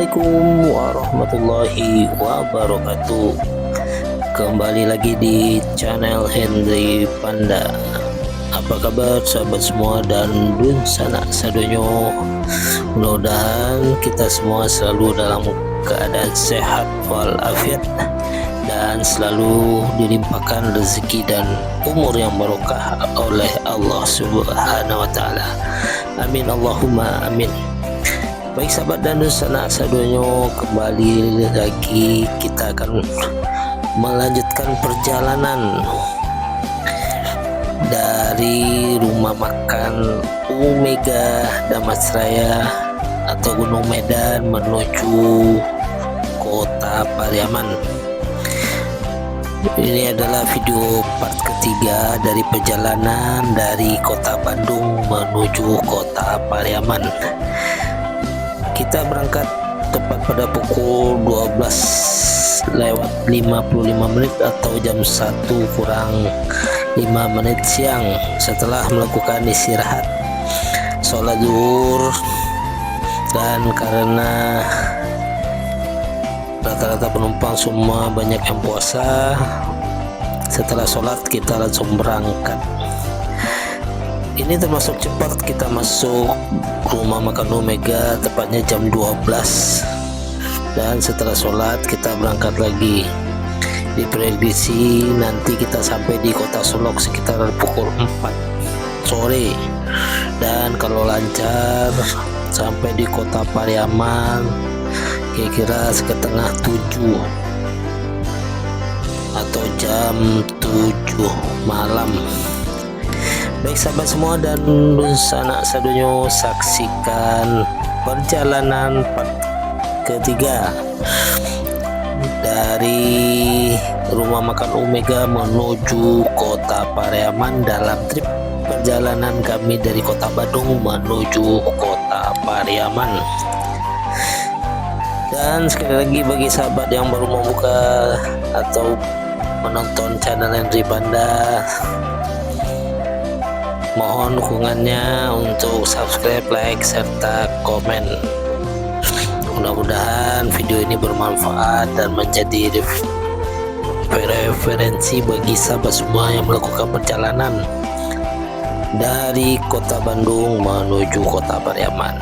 Assalamualaikum warahmatullahi wabarakatuh. Kembali lagi di channel Henry Panda. Apa kabar sahabat semua dan dun sana sadonyo? Mudah-mudahan kita semua selalu dalam keadaan sehat walafiat dan selalu dilimpahkan rezeki dan umur yang barokah oleh Allah Subhanahu wa taala. Amin Allahumma amin. Baik sahabat dan sanak sadonyo, kembali lagi kita akan melanjutkan perjalanan dari rumah makan Umega Damasraya atau Gunung Medan menuju kota Pariaman. Ini adalah video part ketiga dari perjalanan dari kota Bandung menuju kota Pariaman. Kita berangkat tepat pada pukul 12:55 atau jam 1 kurang 5 menit siang, setelah melakukan istirahat sholat zuhur. Dan karena rata-rata penumpang semua banyak yang puasa, setelah sholat kita langsung berangkat. Ini termasuk cepat, kita masuk rumah makan Omega tepatnya jam 12, dan setelah sholat kita berangkat lagi. Diprediksi nanti kita sampai di kota Solok sekitar pukul 4 sore, dan kalau lancar sampai di kota Pariaman kira-kira setengah 7 atau jam 7 malam. Baik sahabat semua dan sanak sadonyo, saksikan perjalanan part ketiga dari rumah makan Omega menuju kota Pariaman dalam trip perjalanan kami dari kota Bandung menuju kota Pariaman. Dan sekali lagi bagi sahabat yang baru membuka atau menonton channel Henry Panda, mohon dukungannya untuk subscribe, like, serta komen. Mudah-mudahan video ini bermanfaat dan menjadi referensi bagi sahabat semua yang melakukan perjalanan dari kota Bandung menuju kota Pariaman.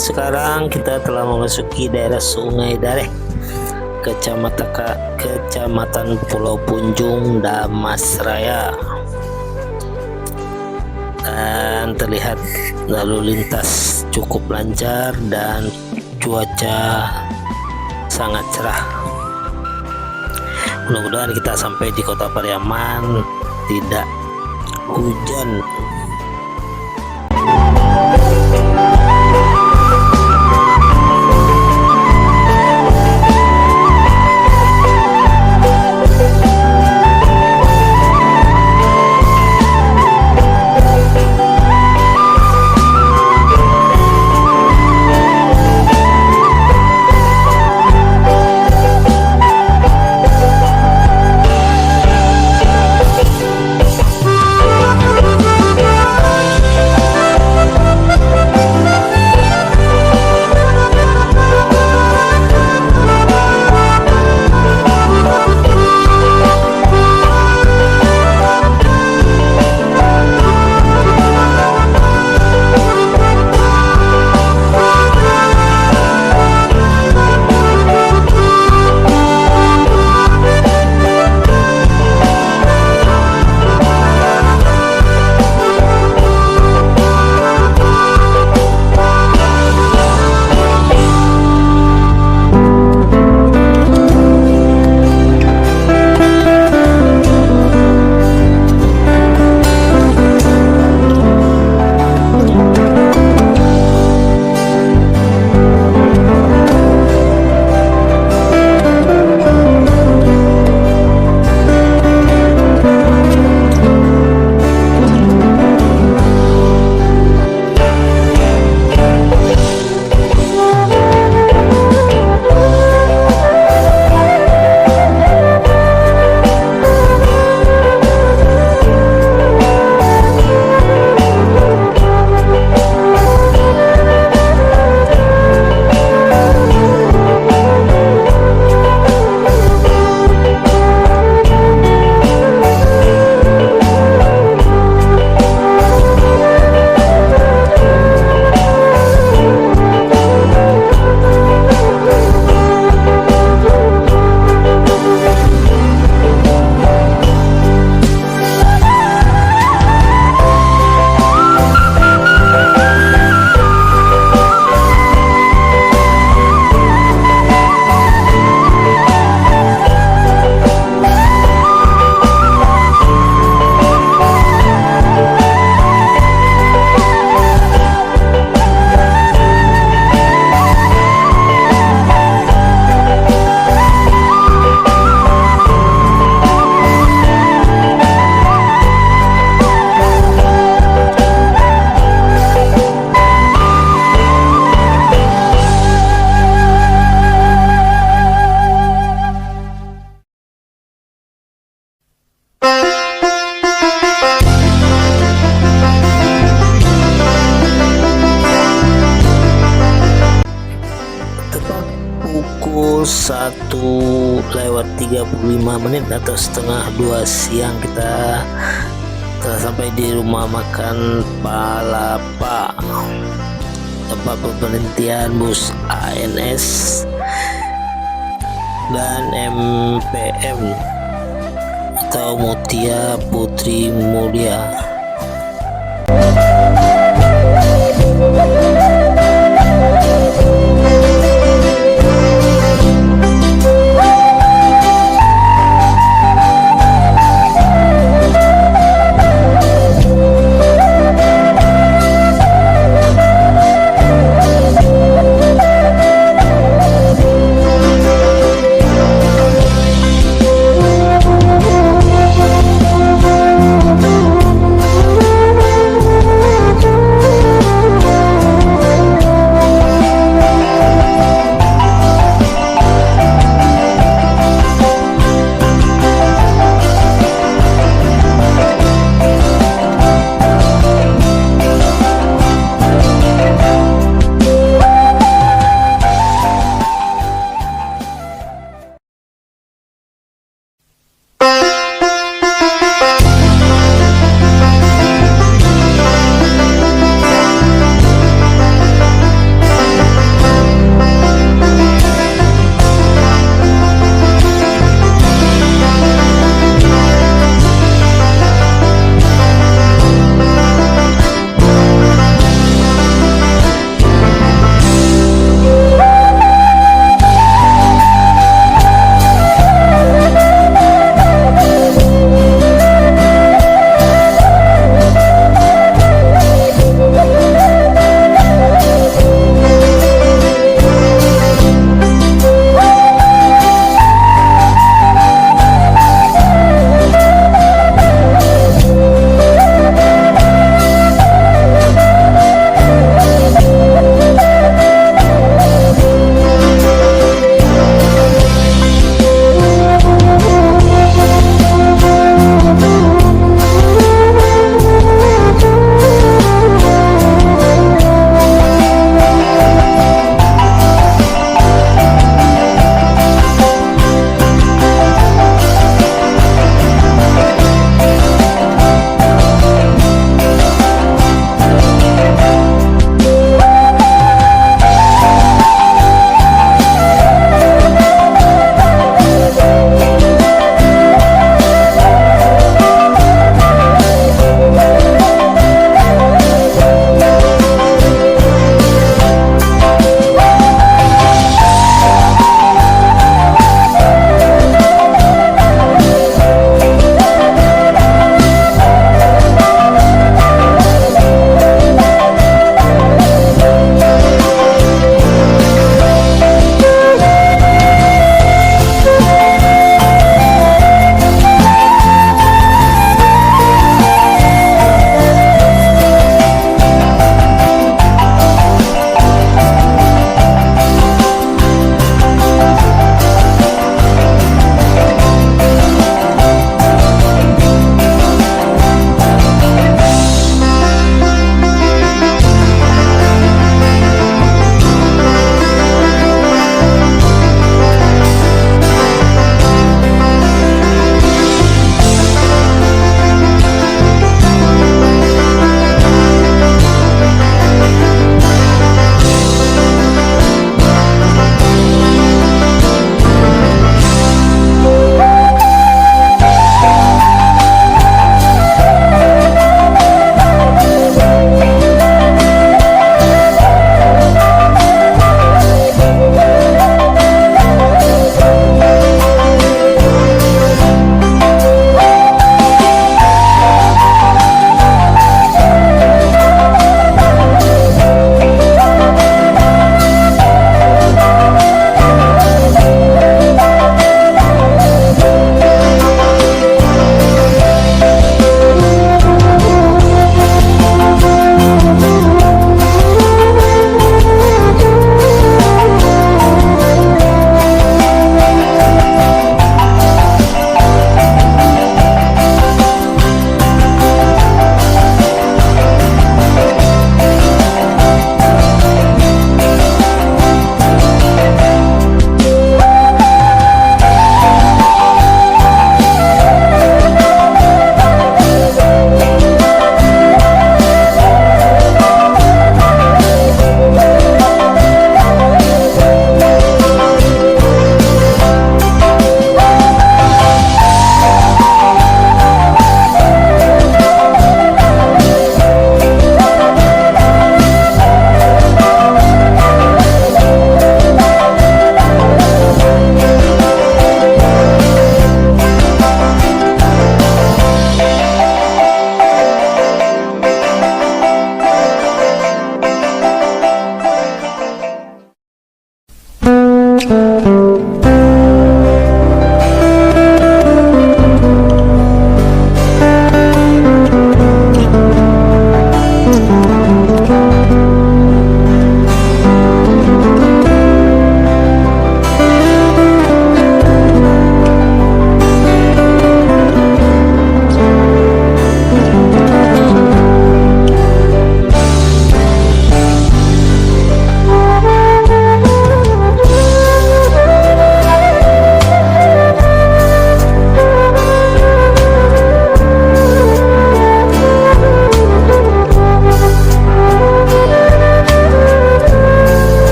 Sekarang kita telah memasuki daerah Sungai Dareh, Kecamatan Pulau Punjung, Damasraya, dan terlihat lalu lintas cukup lancar dan cuaca sangat cerah. Mudah-mudahan kita sampai di kota Pariaman tidak hujan. Tepat pukul 1:35 atau setengah 2 siang kita telah sampai di rumah makan Palapa, tempat pemberhentian bus ANS dan MPM atau Mutia Putri Mulia.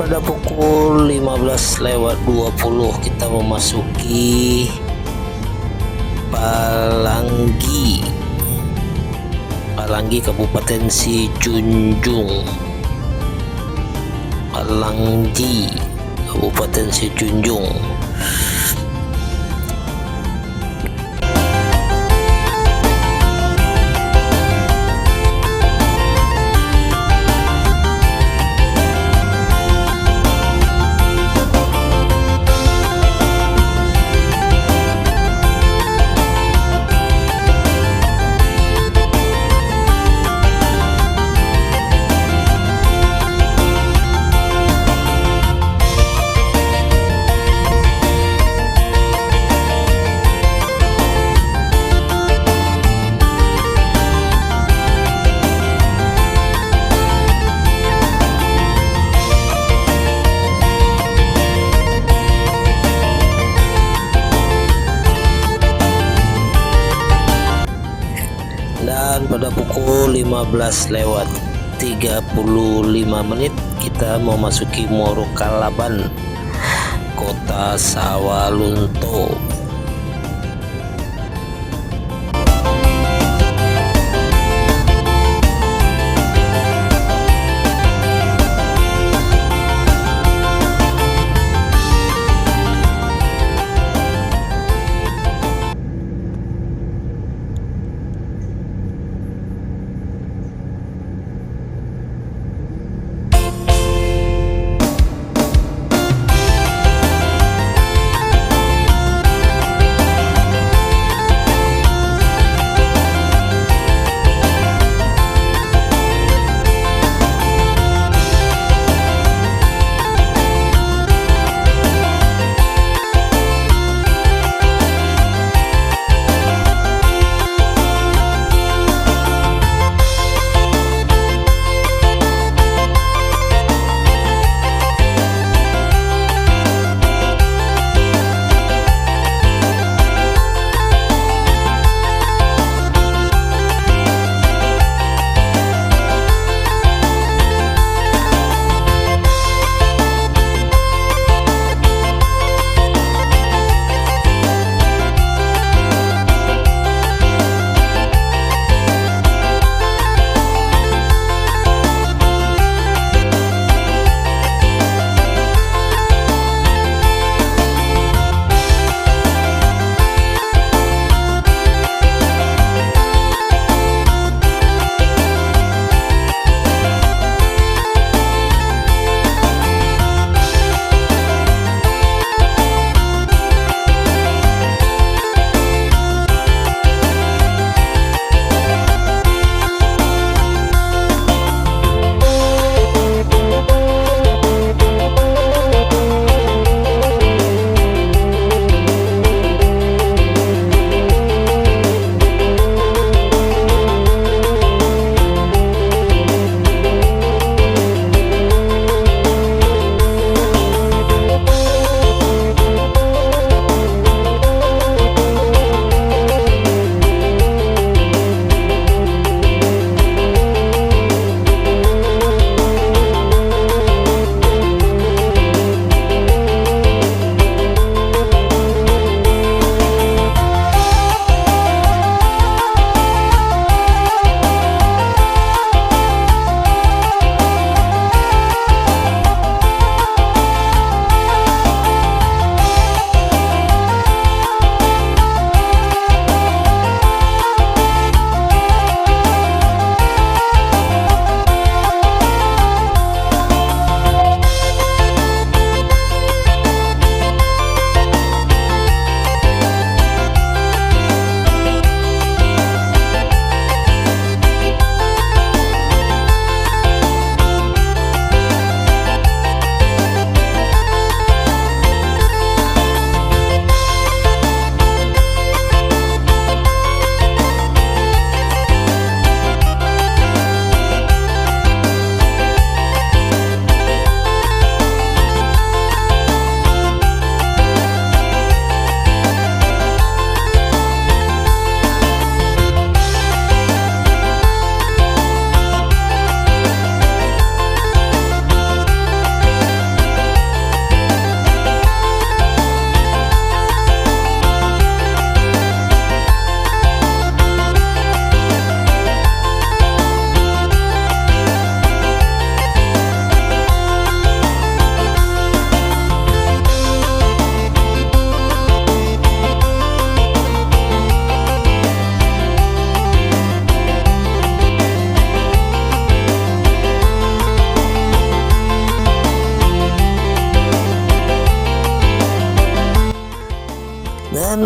pada pukul 15:20 kita memasuki Palanggi Kabupaten Sijunjung. Palanggi Kabupaten Sijunjung. Dan pada pukul 15:35 kita memasuki Morokalaban, Kota Sawalunto.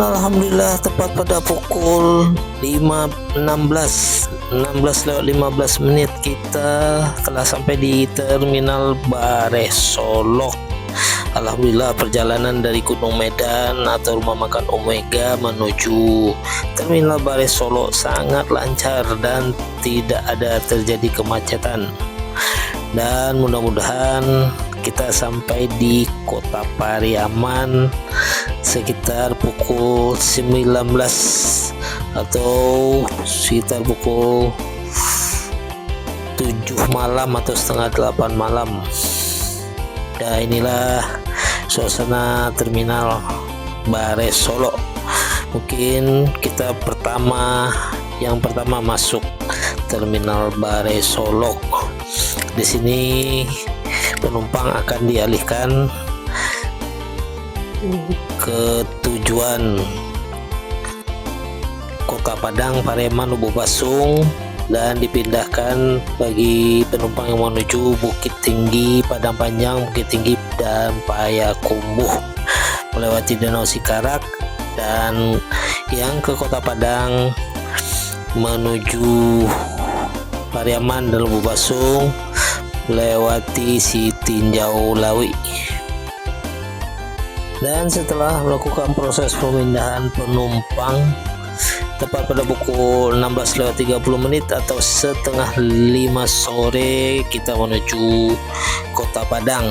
alhamdulillah tepat pada pukul 16 lewat 15 menit kita telah sampai di Terminal Bare Solok. Alhamdulillah perjalanan dari Gunung Medan atau rumah makan Omega menuju Terminal Bare Solok sangat lancar dan tidak ada terjadi kemacetan. Dan mudah-mudahan kita sampai di Kota Pariaman sekitar pukul 19 atau sekitar pukul 7 malam atau setengah 8 malam. Ya, inilah suasana Terminal Bare Solok. Mungkin kita yang pertama masuk Terminal Bare Solok. Di sini penumpang akan dialihkan ke tujuan Kota Padang, Pariaman, Lubuk Basung, dan dipindahkan bagi penumpang yang menuju Bukit Tinggi, Padang Panjang, Bukit Tinggi, dan Payakumbuh melewati Danau Sikarak. Dan yang ke Kota Padang menuju Pariaman dan Lubuk Basung melewati Sitinjau Lawi. Dan setelah melakukan proses pemindahan penumpang tepat pada pukul 16:30 atau setengah 5 sore kita menuju Kota Padang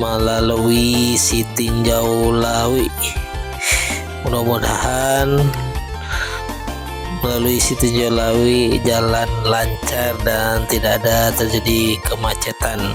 melalui Sitinjau Lawi. Mudah-mudahan melalui Sitinjau Lawi jalan lancar dan tidak ada terjadi kemacetan.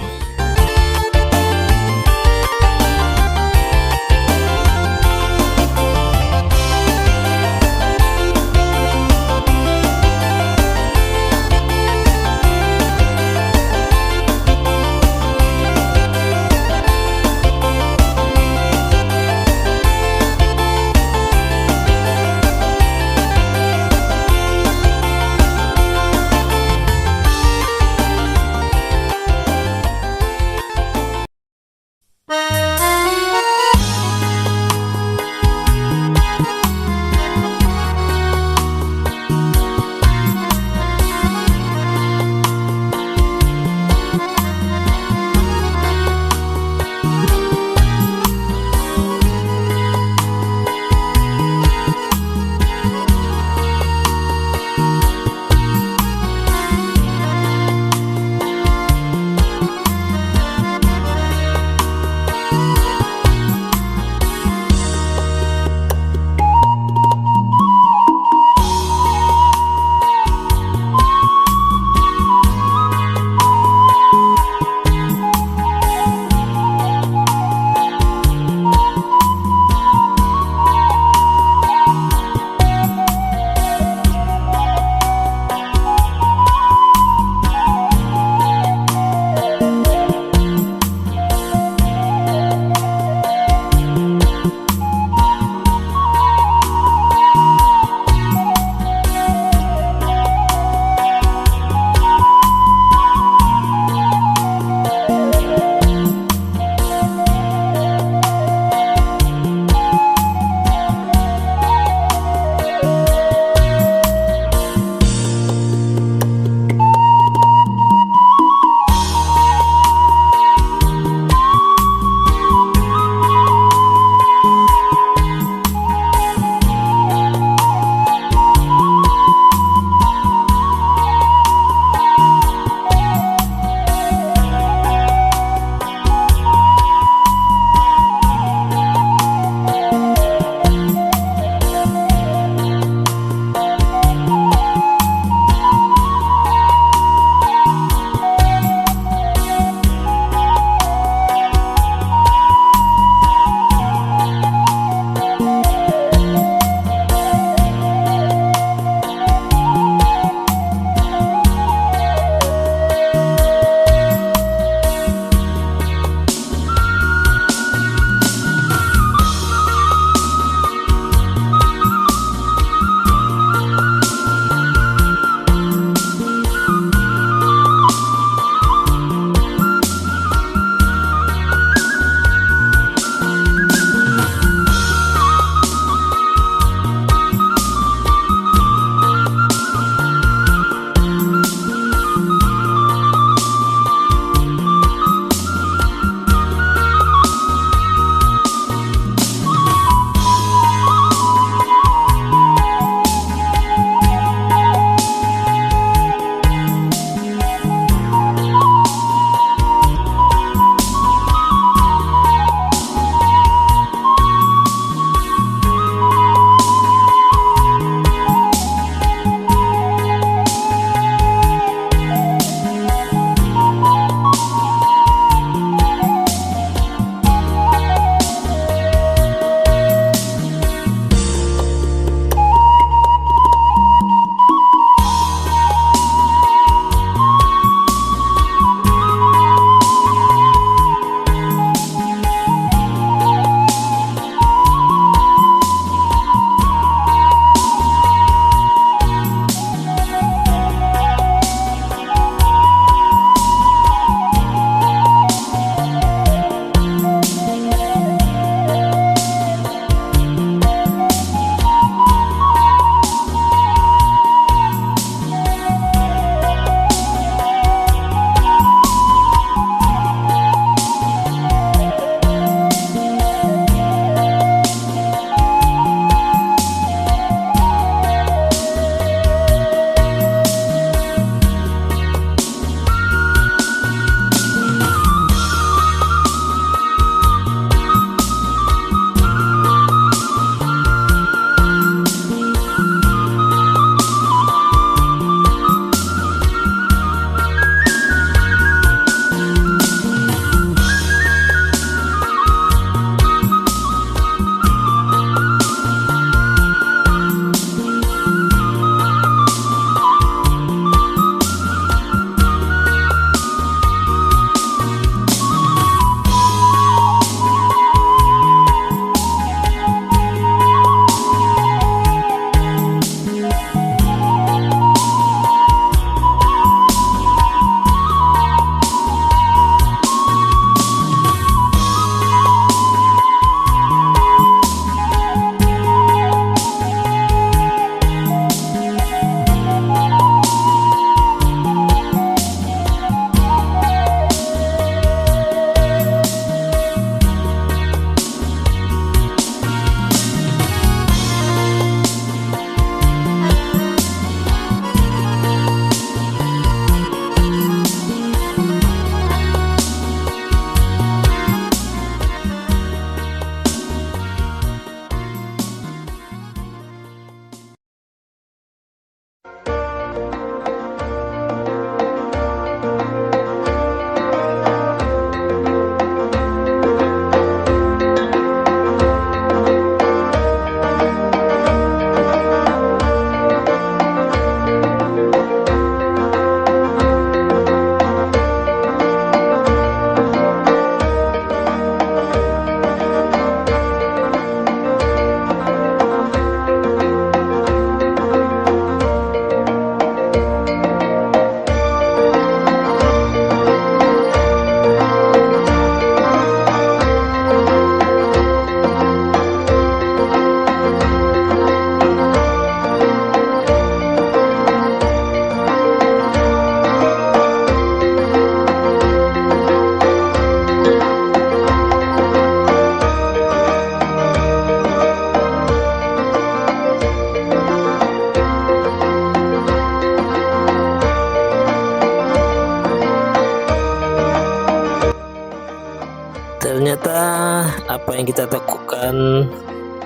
apa yang kita takutkan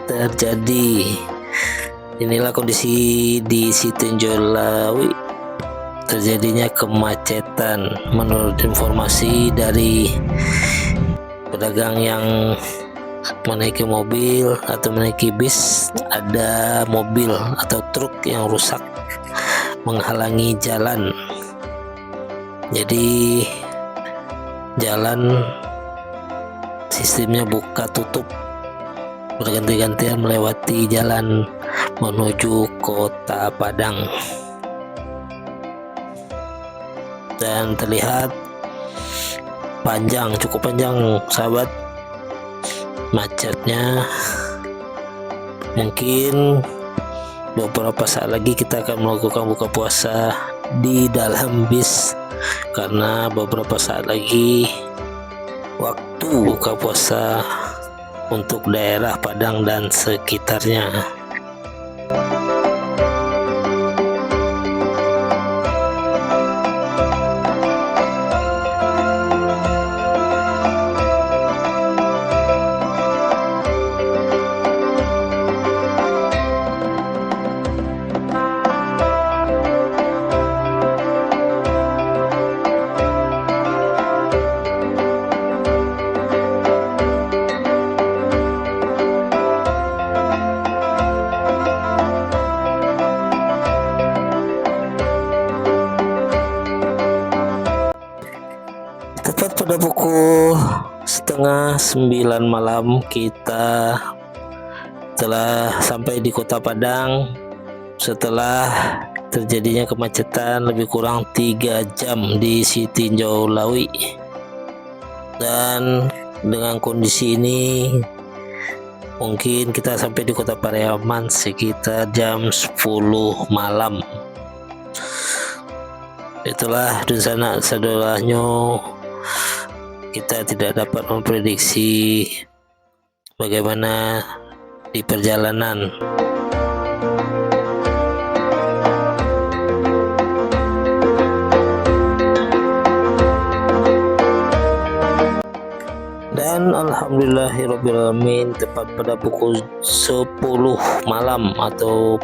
terjadi. Inilah kondisi di Sitinjau Lawi, terjadinya kemacetan. Menurut informasi dari pedagang yang menaiki mobil atau menaiki bis, ada mobil atau truk yang rusak menghalangi jalan. Jadi jalan sistemnya buka tutup berganti-gantian melewati jalan menuju Kota Padang, dan terlihat panjang, cukup panjang sahabat macetnya. Mungkin beberapa saat lagi kita akan melakukan buka puasa di dalam bis, karena beberapa saat lagi waktu buka puasa untuk daerah Padang dan sekitarnya. Tepat pada pukul setengah 9 malam kita telah sampai di Kota Padang setelah terjadinya kemacetan lebih kurang 3 jam di Sitinjau Lawi. Dan dengan kondisi ini mungkin kita sampai di Kota Pariaman sekitar jam 10 malam. Itulah Dunsana Sadolanyo, kita tidak dapat memprediksi bagaimana di perjalanan. Dan alhamdulillahirrabbilalamin, tepat pada pukul 10 malam atau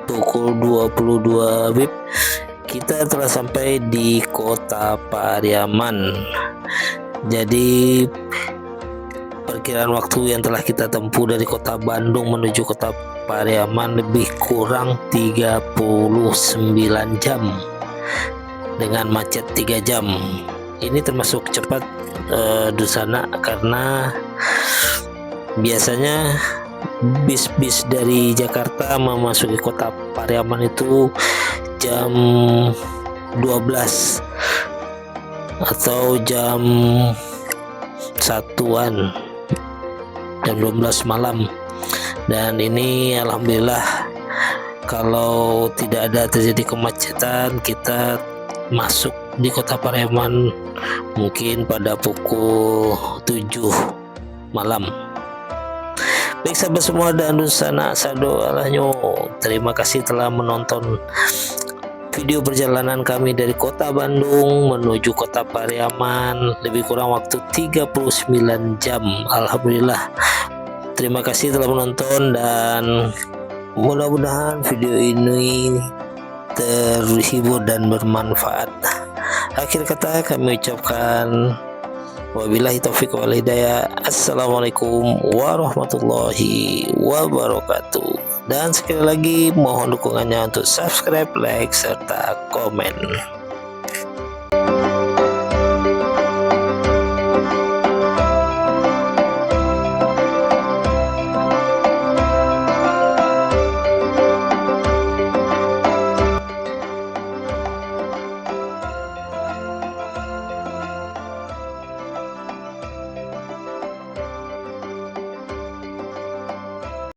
pukul 22 WIB kita telah sampai di Kota Pariaman. Jadi perkiraan waktu yang telah kita tempuh dari Kota Bandung menuju Kota Pariaman lebih kurang 39 jam dengan macet 3 jam. Ini termasuk cepat Dunsana, karena biasanya bis-bis dari Jakarta memasuki Kota Pariaman itu jam 12 atau jam 1-an, jam 12 malam. Dan ini alhamdulillah, kalau tidak ada terjadi kemacetan, kita masuk di Kota Pariaman mungkin pada pukul 7 malam. Baik sahabat semua dan Dunsana Sadolanyo, terima kasih telah menonton video perjalanan kami dari Kota Bandung menuju Kota Pariaman, lebih kurang waktu 39 jam. Alhamdulillah, terima kasih telah menonton, dan mudah-mudahan video ini terhibur dan bermanfaat. Akhir kata kami ucapkan wabillahi taufiq wal hidayah. Assalamualaikum warahmatullahi wabarakatuh. Dan sekali lagi mohon dukungannya untuk subscribe, like, serta komen.